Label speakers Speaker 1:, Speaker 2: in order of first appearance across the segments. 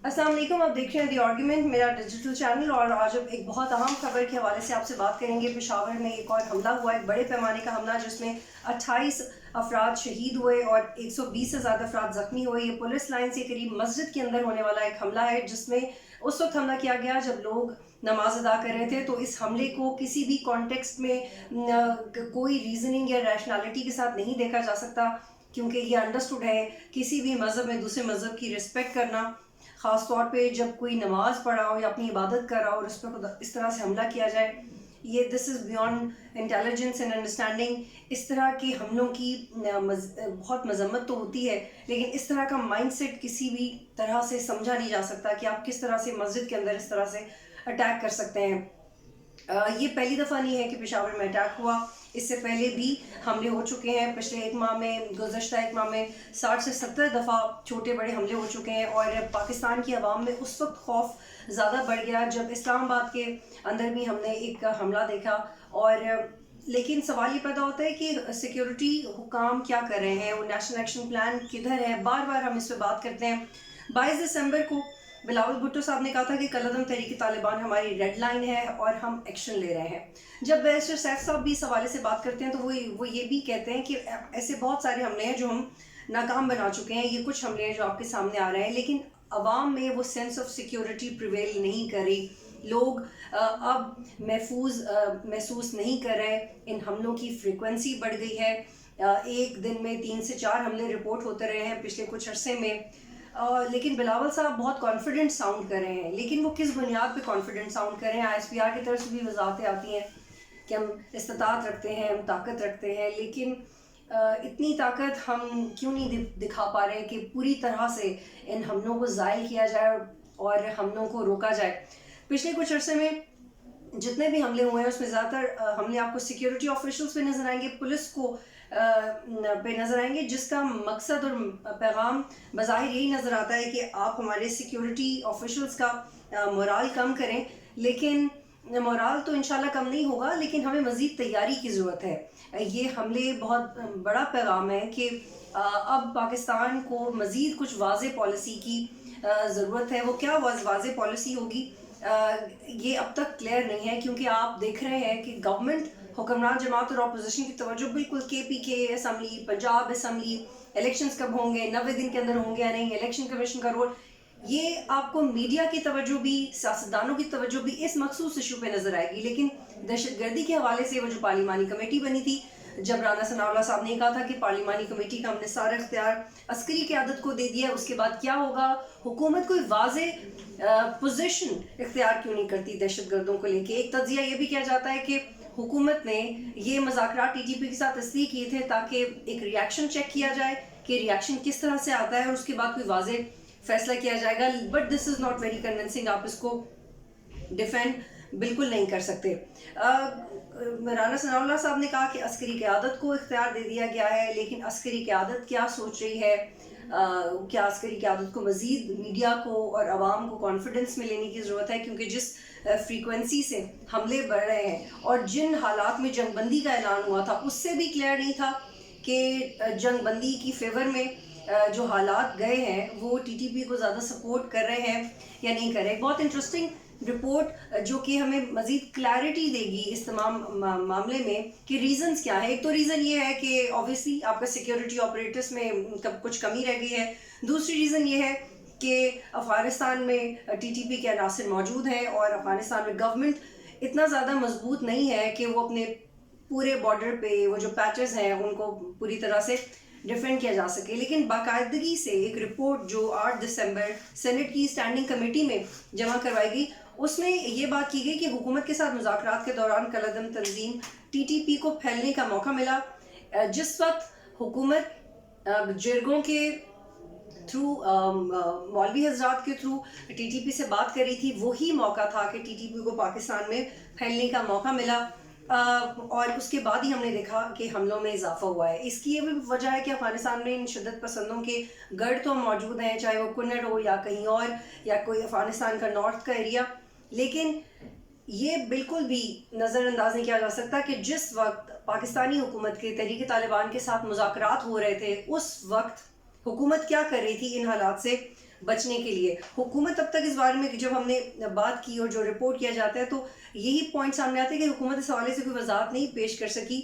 Speaker 1: السلام علیکم، آپ دیکھ رہے ہیں دی آرگیومنٹ، میرا ڈیجیٹل چینل، اور آج اب ایک بہت اہم خبر کے حوالے سے آپ سے بات کریں گے۔ پشاور میں ایک اور حملہ ہوا، ایک بڑے پیمانے کا حملہ جس میں 28 افراد شہید ہوئے اور 120 سے زیادہ افراد زخمی ہوئے۔ یہ پولیس لائن سے قریب مسجد کے اندر ہونے والا ایک حملہ ہے، جس میں اس وقت حملہ کیا گیا جب لوگ نماز ادا کر رہے تھے۔ تو اس حملے کو کسی بھی کانٹیکسٹ میں کوئی ریزننگ یا ریشنالٹی کے ساتھ نہیں دیکھا جا سکتا، کیونکہ یہ انڈرسٹوڈ ہے کسی بھی مذہب میں دوسرے مذہب کی رسپیکٹ کرنا، خاص طور پہ جب کوئی نماز پڑھ رہا ہو یا اپنی عبادت کر رہا ہو اور اس پہ اس طرح سے حملہ کیا جائے، یہ this is beyond intelligence and understanding. اس طرح کے حملوں کی بہت مذمت تو ہوتی ہے، لیکن اس طرح کا مائنڈ سیٹ کسی بھی طرح سے سمجھا نہیں جا سکتا کہ آپ کس طرح سے مسجد کے اندر اس طرح سے اٹیک کر سکتے ہیں۔ یہ پہلی دفعہ نہیں ہے کہ پشاور میں اٹیک ہوا، اس سے پہلے بھی حملے ہو چکے ہیں۔ پچھلے ایک ماہ میں، گزشتہ ایک ماہ میں 60 سے 70 دفعہ چھوٹے بڑے حملے ہو چکے ہیں، اور پاکستان کی عوام میں اس وقت خوف زیادہ بڑھ گیا جب اسلام آباد کے اندر بھی ہم نے ایک حملہ دیکھا۔ اور لیکن سوال یہ پیدا ہوتا ہے کہ سیکیورٹی حکام کیا کر رہے ہیں، وہ نیشنل ایکشن پلان کدھر ہے؟ بار بار ہم اس پہ بات کرتے ہیں۔ 22 دسمبر کو بلاول بھٹو صاحب نے کہا تھا کہ کالعدم تحریک طالبان ہماری ریڈ لائن ہے اور ہم ایکشن لے رہے ہیں۔ جب بیرسٹر سیف صاحب بھی اس حوالے سے بات کرتے ہیں تو وہ یہ بھی کہتے ہیں کہ ایسے بہت سارے حملے ہیں جو ہم ناکام بنا چکے ہیں، یہ کچھ حملے ہیں جو آپ کے سامنے آ رہے ہیں، لیکن عوام میں وہ سینس آف سیکیورٹی پریویل نہیں کر رہی۔ لوگ اب محسوس نہیں کر رہے، ان حملوں کی فریکوینسی بڑھ گئی ہے۔ ایک دن میں 3 سے 4 حملے رپورٹ ہوتے رہے ہیں پچھلے کچھ عرصے میں۔ لیکن بلاول صاحب بہت کانفیڈنٹ ساؤنڈ کر رہے ہیں، لیکن وہ کس بنیاد پہ کانفیڈنٹ ساؤنڈ کر رہے ہیں؟ ISPR کی طرف سے بھی وضاحتیں آتی ہیں کہ ہم استطاعت رکھتے ہیں، ہم طاقت رکھتے ہیں، لیکن اتنی طاقت ہم کیوں نہیں دکھا پا رہے کہ پوری طرح سے ان حملوں کو زائل کیا جائے اور حملوں کو روکا جائے؟ پچھلے کچھ عرصے میں جتنے بھی حملے ہوئے ہیں اس میں زیادہ تر حملے آپ کو سیکیورٹی آفیشلز پہ نظر آئیں گے، پولیس کو پہ نظر آئیں گے، جس کا مقصد اور پیغام بظاہر یہی نظر آتا ہے کہ آپ ہمارے سیکیورٹی آفیشلز کا مورال کم کریں۔ لیکن مورال تو انشاءاللہ کم نہیں ہوگا، لیکن ہمیں مزید تیاری کی ضرورت ہے۔ یہ حملے بہت بڑا پیغام ہے کہ اب پاکستان کو مزید کچھ واضح پالیسی کی ضرورت ہے۔ وہ کیا واضح پالیسی ہوگی یہ اب تک کلیئر نہیں ہے، کیونکہ آپ دیکھ رہے ہیں کہ گورنمنٹ، حکمران جماعت اور اپوزیشن کی توجہ بالکل KPK assembly, Punjab assembly, elections کب ہوں گے، 90 دن کے اندر ہوں گے یا نہیں، الیکشن کمیشن کا رول، یہ آپ کو میڈیا کی توجہ بھی، سیاستدانوں کی توجہ بھی اس مخصوص ایشو پہ نظر آئے گی۔ لیکن دہشت گردی کے حوالے سے وہ جو پارلیمانی کمیٹی بنی تھی، جب رانا ثناء اللہ صاحب نے کہا تھا کہ پارلیمانی کمیٹی کا ہم نے سارا اختیار عسکری قیادت کو دے دیا، اس کے بعد کیا ہوگا؟ حکومت کوئی واضح پوزیشن اختیار کیوں نہیں کرتی دہشت گردوں کو لے کے؟ ایک تجزیہ یہ بھی کیا جاتا ہے کہ حکومت نے یہ مذاکرات TTP کے ساتھ اس لیے کیے تھے تاکہ ایک ری ایکشن چیک کیا جائے کہ ری ایکشن کس طرح سے آتا ہے اور اس کے بعد کوئی واضح فیصلہ کیا جائے گا۔ But this is not very convincing, آپ اس کو ڈیفینڈ بالکل نہیں کر سکتے۔ رانا ثناء اللہ صاحب نے کہا کہ عسکری قیادت کو اختیار دے دیا گیا ہے، لیکن عسکری قیادت کیا سوچ رہی ہے؟ کیا عسکری قیادت کو مزید میڈیا کو اور عوام کو کانفیڈنس میں لینے کی ضرورت ہے؟ کیونکہ جس فریکوینسی سے حملے بڑھ رہے ہیں اور جن حالات میں جنگ بندی کا اعلان ہوا تھا، اس سے بھی کلیئر نہیں تھا کہ جنگ بندی کی فیور میں جو حالات گئے ہیں وہ TTP کو زیادہ سپورٹ کر رہے ہیں یا نہیں کر رہے۔ بہت انٹرسٹنگ رپورٹ جو کہ ہمیں مزید کلیئرٹی دے گی اس تمام معاملے میں کہ ریزنز کیا ہے۔ ایک تو ریزن یہ ہے کہ آبویسلی آپ کا سیکیورٹی آپریٹرس میں کچھ کمی رہ گئی ہے۔ دوسری ریزن یہ ہے کہ افغانستان میں TTP کے عناصر موجود ہیں اور افغانستان میں گورنمنٹ اتنا زیادہ مضبوط نہیں ہے کہ وہ اپنے پورے بارڈر پہ وہ جو پیچز ہیں ان کو پوری طرح سے ڈیفینڈ کیا جا سکے۔ لیکن باقاعدگی سے ایک رپورٹ جو 8 دسمبر سینٹ کی اسٹینڈنگ کمیٹی میں جمع کروائی گئی، اس میں یہ بات کی گئی کہ حکومت کے ساتھ مذاکرات کے دوران کالعدم تنظیم TTP کو پھیلنے کا موقع ملا۔ جس وقت حکومت جرگوں کے تھرو، مولوی حضرات کے تھرو TTP سے بات کر رہی تھی، وہی موقع تھا کہ TTP کو پاکستان میں پھیلنے کا موقع ملا، اور اس کے بعد ہی ہم نے دیکھا کہ حملوں میں اضافہ ہوا ہے۔ اس کی یہ بھی وجہ ہے کہ افغانستان میں ان شدت پسندوں کے گڑھ تو موجود ہیں، چاہے وہ کنڑ ہو یا کہیں اور یا کوئی افغانستان کا نارتھ کا ایریا، لیکن یہ بالکل بھی نظر انداز نہیں کیا جا سکتا کہ جس وقت پاکستانی حکومت کے تحریک طالبان کے ساتھ مذاکرات ہو رہے تھے، اس وقت حکومت کیا کر رہی تھی ان حالات سے بچنے کے لیے. حکومت اب تک اس بارے میں جب ہم نے بات کی اور جو رپورٹ کیا جاتا ہے تو یہی پوائنٹ سامنے آتے ہیں کہ حکومت اس حوالے سے کوئی وضاحت نہیں پیش کر سکی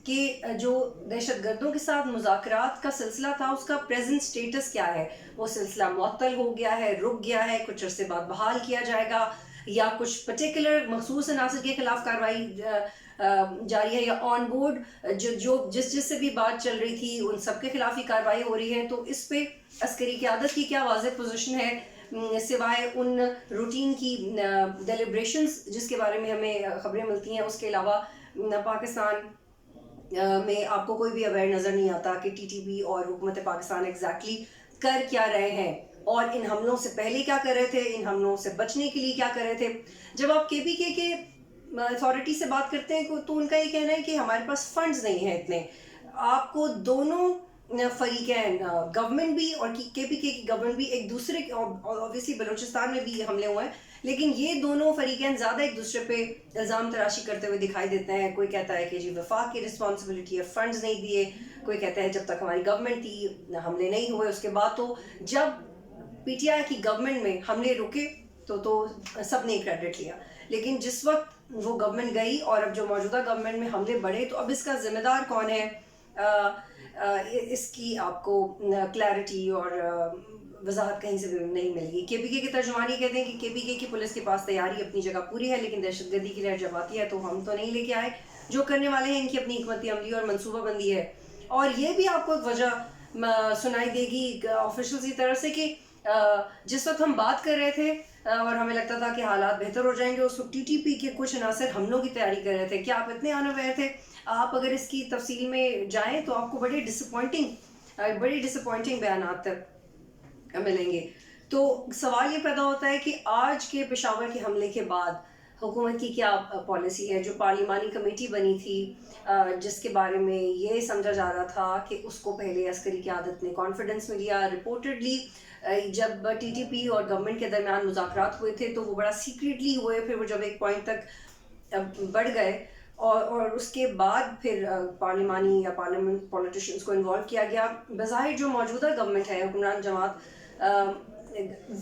Speaker 1: کہ جو دہشت گردوں کے ساتھ مذاکرات کا سلسلہ تھا اس کا پریزنٹ سٹیٹس کیا ہے. وہ سلسلہ معطل ہو گیا ہے, رک گیا ہے, کچھ عرصے بعد بحال کیا جائے گا, یا کچھ پرٹیکولر مخصوص عناصر کے خلاف کارروائی جاری ہے, یا آن بورڈ جو جس سے بھی بات چل رہی تھی ان سب کے خلاف ہی کارروائی ہو رہی ہے. تو اس پہ عسکری قیادت کی کیا واضح پوزیشن ہے سوائے ان روٹین کی ڈیلیبریشنز جس کے بارے میں ہمیں خبریں ملتی ہیں, اس کے علاوہ پاکستان میں آپ کو کوئی بھی اویئر نظر نہیں آتا کہ ٹی ٹی پی اور حکومت پاکستان ایگزیکٹلی کر کیا رہے ہیں, اور ان حملوں سے پہلے کیا کر رہے تھے, ان حملوں سے بچنے کے لیے کیا کر رہے تھے. جب آپ کے پی کے اتھارٹی سے بات کرتے ہیں تو ان کا یہ کہنا ہے کہ ہمارے پاس فنڈز نہیں ہیں اتنے. آپ کو دونوں فریقین گورنمنٹ بھی اور کے پی کے کی گورنمنٹ بھی ایک دوسرے اوبیسلی بلوچستان میں بھی حملے ہوئے ہیں, لیکن یہ دونوں فریقین زیادہ ایک دوسرے پہ الزام تراشی کرتے ہوئے دکھائی دیتے ہیں. کوئی کہتا ہے کہ جی وفاق کی رسپانسبلٹی ہے, فنڈز نہیں دیے, کوئی کہتا ہے جب تک ہماری گورنمنٹ تھی حملے نہیں ہوئے. اس کے بعد تو جب پی ٹی آئی کی گورنمنٹ میں حملے رکے تو سب نے کریڈٹ لیا, لیکن جس وقت وہ گورنمنٹ گئی اور اب جو موجودہ گورنمنٹ میں حملے بڑھے تو اب اس کا ذمہ دار کون ہے, اس کی آپ کو کلیئرٹی اور وضاحت کہیں سے بھی نہیں ملے گی. کے پی کے ترجمان یہ کہتے ہیں کہ کے پی کے کی پولیس کے پاس تیاری اپنی جگہ پوری ہے, لیکن دہشت گردی کی لہر جب آتی ہے تو ہم تو نہیں لے کے آئے, جو کرنے والے ہیں ان کی اپنی حکمتی عملی اور منصوبہ بندی ہے. اور یہ بھی آپ کو ایک وجہ سنائی دے گی آفیشلز کی طرف سے کہ جس وقت ہم بات کر رہے تھے اور ہمیں لگتا تھا کہ حالات بہتر ہو جائیں گے, اس وقت ٹی ٹی پی کے کچھ عناصر حملوں کی تیاری کر رہے تھے. کیا آپ اتنے اناویئر تھے؟ آپ اگر اس کی تفصیل میں جائیں تو آپ کو بڑی ڈسپوائنٹنگ بیانات ملیں گے. تو سوال یہ پیدا ہوتا ہے کہ آج کے پشاور کے حملے کے بعد حکومت کی کیا پالیسی ہے. جو پارلیمانی کمیٹی بنی تھی جس کے بارے میں یہ سمجھا جا رہا تھا کہ اس کو پہلے عسکری قیادت نے کانفیڈنس میں لیا, رپورٹڈلی جب ٹی ٹی پی اور گورنمنٹ کے درمیان مذاکرات ہوئے تھے تو وہ بڑا سیکریٹلی ہوئے, پھر وہ جب ایک پوائنٹ تک بڑھ گئے اور اس کے بعد پھر پارلیمانی یا پارلیمنٹ پولیٹیشنز کو انوالو کیا گیا. بظاہر جو موجودہ گورنمنٹ ہے, حکمران جماعت,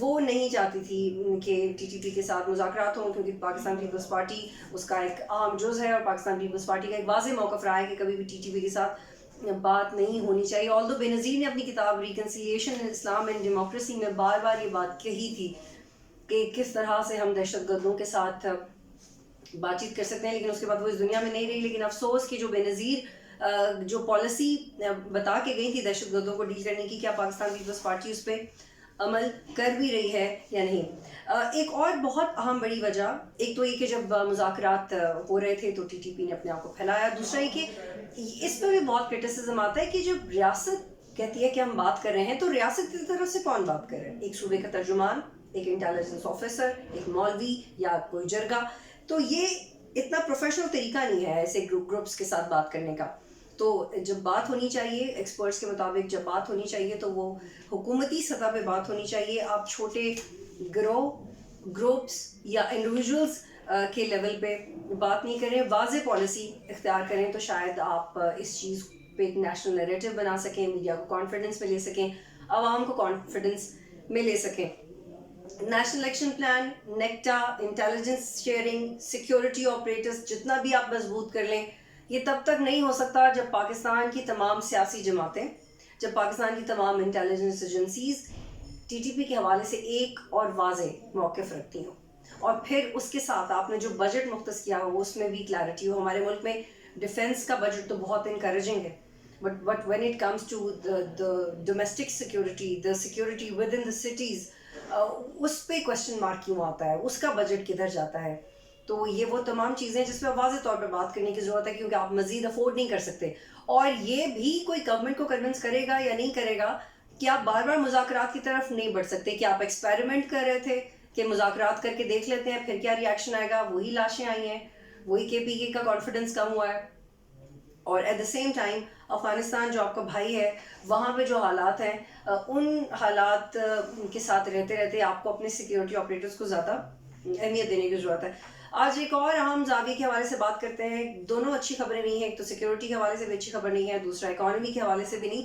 Speaker 1: وہ نہیں چاہتی تھی کہ ٹی ٹی پی کے ساتھ مذاکرات ہوں, کیونکہ پاکستان پیپلز پارٹی اس کا ایک عام جز ہے اور پاکستان پیپلز پارٹی کا ایک واضح موقف رہا ہے کہ کبھی بھی ٹی ٹی پی کے ساتھ بات نہیں ہونی چاہیے. آلدو بے نظیر نے اپنی کتاب ریکنسیلیشن اسلام اینڈ ڈیموکریسی میں بار بار یہ بات کہی تھی کہ کس طرح سے ہم دہشت گردوں کے ساتھ بات چیت کر سکتے ہیں, لیکن اس کے بعد وہ اس دنیا میں نہیں رہی. لیکن افسوس کہ جو بے نظیر جو پالیسی بتا کے گئی تھی دہشت گردوں کو ڈیل کرنے کی, کیا پاکستان پیپلز پارٹی اس پہ عمل کر بھی رہی ہے یا نہیں. ایک اور بہت اہم بڑی وجہ, ایک تو یہ کہ جب مذاکرات ہو رہے تھے تو ٹی ٹی پی نے اپنے آپ کو پھیلایا. دوسرا یہ کہ اس پہ بھی بہت کرٹیسزم آتا ہے کہ جب ریاست کہتی ہے کہ ہم بات کر رہے ہیں تو ریاست کی طرف سے کون بات کر رہے ہیں, ایک صوبے کا ترجمان, ایک انٹیلیجنس آفیسر, ایک مولوی یا کوئی جرگہ. تو یہ اتنا پروفیشنل طریقہ نہیں ہے ایسے گروپس کے ساتھ بات کرنے کا. تو جب بات ہونی چاہیے ایکسپرٹس کے مطابق, جب بات ہونی چاہیے تو وہ حکومتی سطح پہ بات ہونی چاہیے. آپ چھوٹے گروپس یا انڈیویژولس کے لیول پہ بات نہیں کریں, واضح پالیسی اختیار کریں تو شاید آپ اس چیز پہ ایک نیشنل نیریٹو بنا سکیں, میڈیا کو کانفیڈنس میں لے سکیں, عوام کو کانفیڈنس میں لے سکیں. National election plan, NACTA, intelligence sharing, security operators جتنا بھی آپ مضبوط کر لیں, یہ تب تک نہیں ہو سکتا جب پاکستان کی تمام سیاسی جماعتیں, جب پاکستان کی تمام intelligence agencies T T P کے حوالے سے ایک اور واضح موقف رکھتی ہوں, اور پھر اس کے ساتھ آپ نے جو بجٹ مختص کیا ہو اس میں بھی کلیئرٹی ہو. ہمارے ملک میں ڈیفینس کا بجٹ تو بہت انکریجنگ ہے, but when it comes to the domestic security, the security within the cities, اس پہ کوشچن مارک کیوں آتا ہے, اس کا بجٹ کدھر جاتا ہے. تو یہ وہ تمام چیزیں جس پہ واضح طور پہ بات کرنے کی ضرورت ہے, کیونکہ آپ مزید افورڈ نہیں کر سکتے. اور یہ بھی کوئی گورنمنٹ کو کنونس کرے گا یا نہیں کرے گا کہ آپ بار بار مذاکرات کی طرف نہیں بڑھ سکتے, کہ آپ ایکسپیریمنٹ کر رہے تھے کہ مذاکرات کر کے دیکھ لیتے ہیں پھر کیا ریاکشن آئے گا. وہی لاشیں آئی ہیں, وہی کے پی کے کا کانفیڈنس کم ہوا ہے, اور at the same time Afghanistan جو آپ کا بھائی ہے وہاں پہ جو حالات ہیں ان حالات کے ساتھ رہتے رہتے آپ کو اپنے سیکیورٹی آپریٹرز کو زیادہ اہمیت دینے کی ضرورت ہے. آج ایک اور اہم زاویے کے حوالے سے بات کرتے ہیں. دونوں اچھی خبریں نہیں ہیں, ایک تو سیکیورٹی کے حوالے سے بھی اچھی خبر نہیں ہے, دوسرا اکانومی کے حوالے سے بھی نہیں.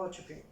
Speaker 1: بہت شکریہ.